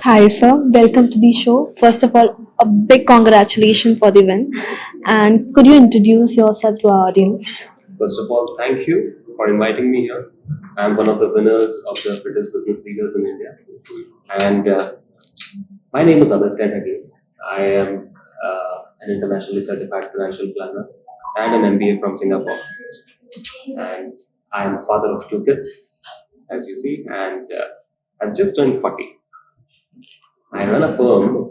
Hi, sir. Welcome to the show. First of all, a big congratulations for the win. And could you introduce yourself to our audience? First of all, thank you for inviting me here. I'm one of the winners of the Fittest Business Leaders in India. And my name is Aditya Dhage. I am an internationally certified financial planner and an MBA from Singapore. And I am a father of two kids, as you see, and I've just turned 40. I run a firm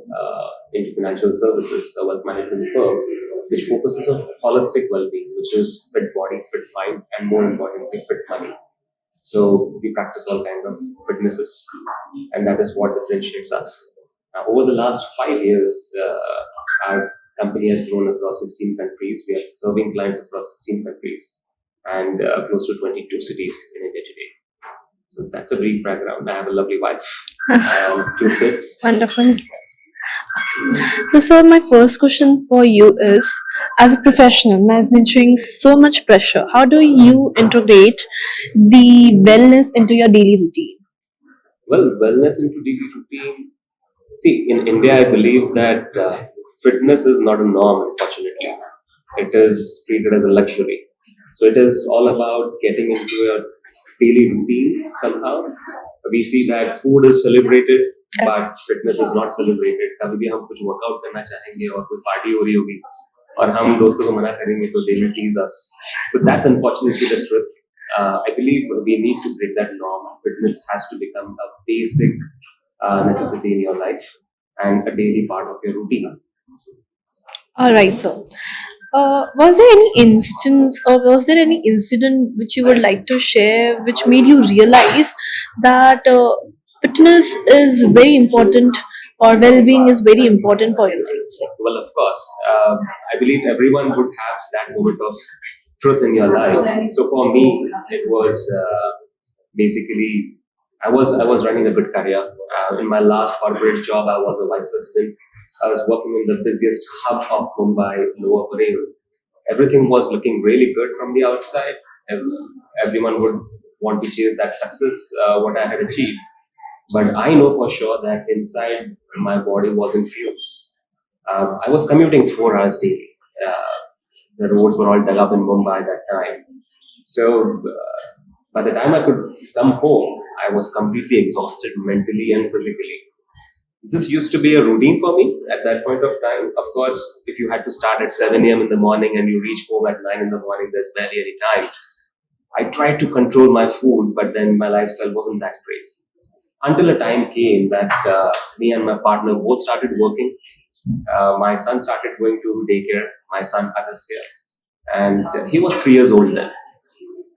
into financial services, a wealth management firm, which focuses on holistic well-being, which is fit body, fit mind, and more importantly, fit money. So we practice all kinds of fitnesses, and that is what differentiates us. Now, over the last 5 years, our company has grown across 16 countries. We are serving clients across 16 countries and close to 22 cities in India today. So that's a brief background. I have a lovely wife and two kids. Wonderful. So, sir, my first question for you is as a professional managing so much pressure, how do you integrate the wellness into your daily routine? Well, wellness into daily routine. See, in India, I believe that fitness is not a norm, unfortunately. It is treated as a luxury. So it is all about getting into your daily routine somehow. We see that food is celebrated, but fitness is not celebrated. कभी भी हम कुछ workout करना चाहेंगे और कोई party हो रही होगी और हम दोस्तों को मना करेंगे तो they will tease us. So that's unfortunately the truth. I believe we need to break that norm. Fitness has to become a basic necessity in your life and a daily part of your routine. All right, sir. Was there any instance or was there any incident which you would like to share which made you realize that fitness is very important or well-being is very important for your life? Well, of course, I believe everyone would have that moment of truth in your life. So for me, it was basically I was running a good career. In my last corporate job, I was a vice president. I was working in the busiest hub of Mumbai, Lower Parel. Everything was looking really good from the outside. Everyone would want to chase that success, what I had achieved. But I know for sure that inside my body was in fumes. I was commuting 4 hours daily. The roads were all dug up in Mumbai that time. So by the time I could come home, I was completely exhausted mentally and physically. This used to be a routine for me at that point of time. Of course, if you had to start at 7 a.m. in the morning and you reach home at 9 in the morning, there's barely any time. I tried to control my food, but then my lifestyle wasn't that great. Until a time came that me and my partner both started working. My son started going to daycare, my son Agastya, and he was 3 years old then.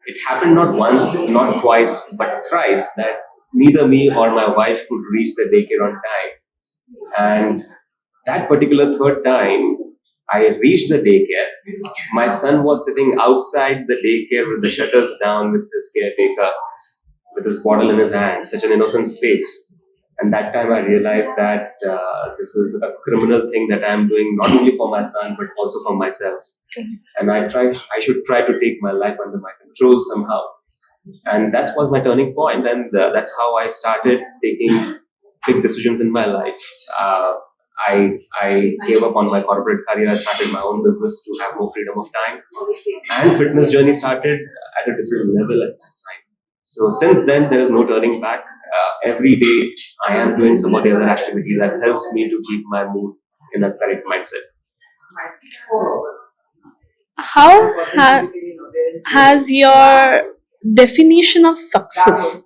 It happened not once, not twice, but thrice that neither me or my wife could reach the daycare on time. And that particular third time, I reached the daycare. My son was sitting outside the daycare with the shutters down with his caretaker, with his bottle in his hand, such an innocent face. And that time I realized that this is a criminal thing that I'm doing not only for my son but also for myself. And I should try to take my life under my control somehow. And that was my turning point, and that's how I started taking big decisions in my life. I gave up on my corporate career. I started my own business to have more freedom of time, and fitness journey started at a different level at that time. So since then, there is no turning back. Every day, I am doing some of the other activity that helps me to keep my mood in the correct mindset. How has your definition of success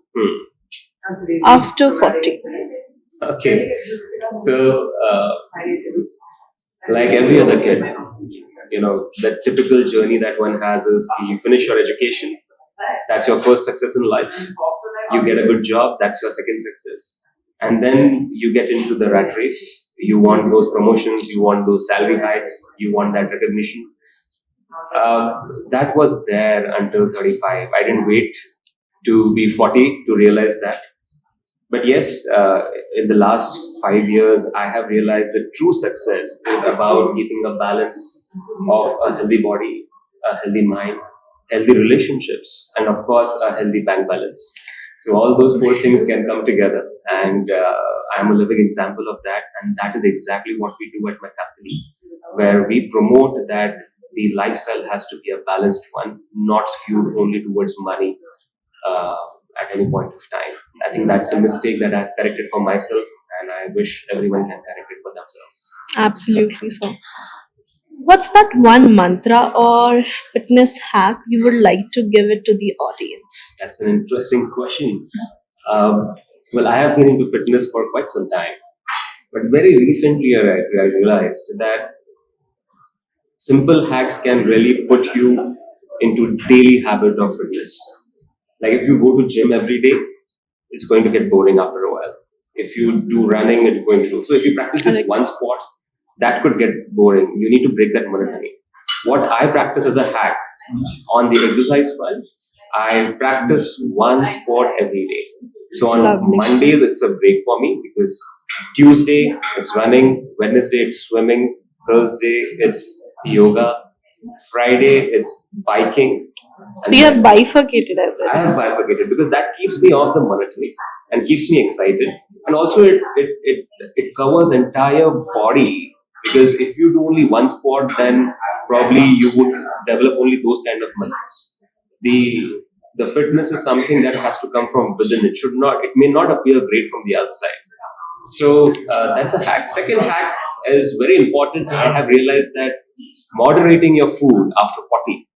after 40? Okay, so like every other kid, the typical journey that one has is you finish your education, that's your first success in life. You get a good job, that's your second success. And then you get into the rat race. You want those promotions, you want those salary hikes, you want that recognition. That was there until 35. I didn't wait to be 40 to realize that. But yes, in the last 5 years, I have realized that true success is about keeping a balance of a healthy body, a healthy mind, healthy relationships, and of course, a healthy bank balance. So all those four things can come together, and I'm a living example of that. And that is exactly what we do at my company, where we promote that the lifestyle has to be a balanced one, not skewed only towards money uh, at any point of time. I think that's a mistake that I've corrected for myself, and I wish everyone can correct it for themselves. Absolutely so. What's that one mantra or fitness hack you would like to give it to the audience? That's an interesting question. Um, well, I have been into fitness for quite some time, but very recently I realized that simple hacks can really put you into daily habit of fitness. Like if you go to gym every day, it's going to get boring after a while. If you do running, it's going to do. So if you practice just Correct. one sport, that could get boring. You need to break that monotony. What I practice as a hack on the exercise front, I practice one sport every day. So on Lovely. Mondays, it's a break for me because Tuesday, it's running. Wednesday, it's swimming. Thursday, it's yoga. Friday, it's biking. So you have bifurcated everything. I have bifurcated because that keeps me off the monotony and keeps me excited. And also it covers entire body, because if you do only one sport, then probably you would develop only those kind of muscles. The fitness is something that has to come from within. It may not appear great from the outside. So that's a hack. Second hack is very important. I have realized that moderating your food after 40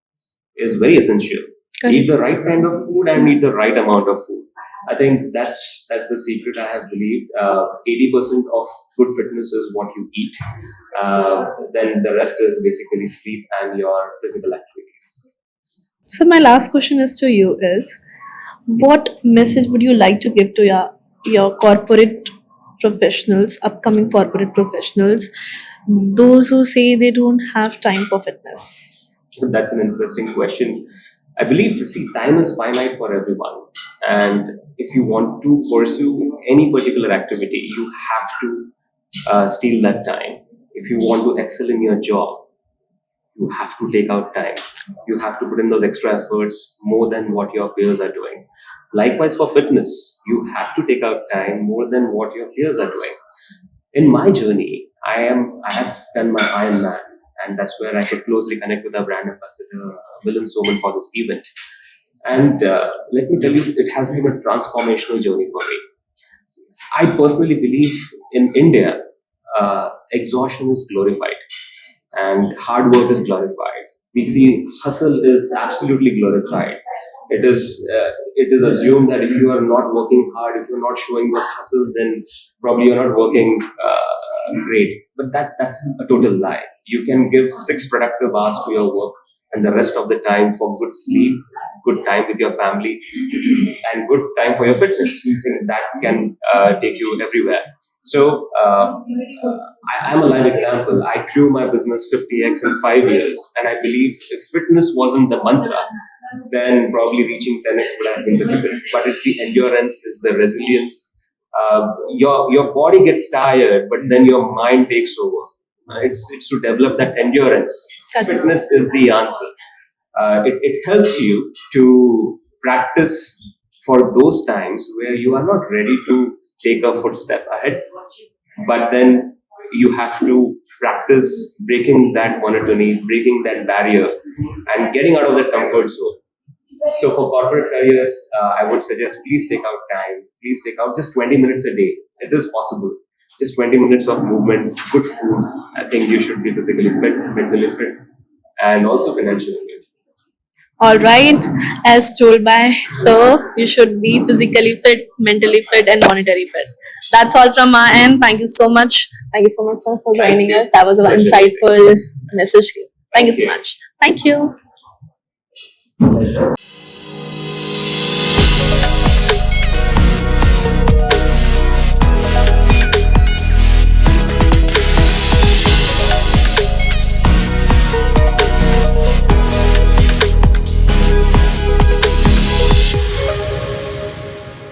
is very essential. Correct. Eat the right kind of food and eat the right amount of food. I think that's the secret I have believed. 80% of good fitness is what you eat. Then the rest is basically sleep and your physical activities. So my last question is to you is, what message would you like to give to your corporate professionals, upcoming corporate professionals, those who say they don't have time for fitness? That's an interesting question. I believe, see, time is finite for everyone. And if you want to pursue any particular activity, you have to steal that time. If you want to excel in your job, you have to take out time. You have to put in those extra efforts more than what your peers are doing. Likewise, for fitness, you have to take out time more than what your peers are doing. In my journey, I have done my Ironman, and that's where I could closely connect with our brand ambassador, Willem Soman, for this event. And let me tell you, it has been a transformational journey for me. I personally believe in India, exhaustion is glorified and hard work is glorified. We see hustle is absolutely glorified. It is assumed that if you are not working hard, if you're not showing your hustle, then probably you're not working great. But that's a total lie. You can give 6 productive hours to your work, and the rest of the time for good sleep, good time with your family, and good time for your fitness. You think that can take you everywhere. So I'm a live example. I grew my business 50x in 5 years, and I believe if fitness wasn't the mantra, then probably reaching 10x would have been difficult. But it's the endurance, it's the resilience. Your body gets tired, but then your mind takes over. It's to develop that endurance. Correct. Fitness is the answer. It helps you to practice for those times where you are not ready to take a footstep ahead, but then you have to practice breaking that monotony, breaking that barrier, and getting out of that comfort zone. So for corporate careers, I would suggest please take out time. Please take out just 20 minutes a day. It is possible. Just 20 minutes of movement, good food. I think you should be physically fit, mentally fit, and also financially fit. All right, as told by Sir, you should be physically fit, mentally fit, and monetary fit. That's all from my end. Thank you so much. Thank you so much, sir, for Thank joining you. us. That was an Pleasure. insightful message. Thank you so you. much. Thank you. Pleasure.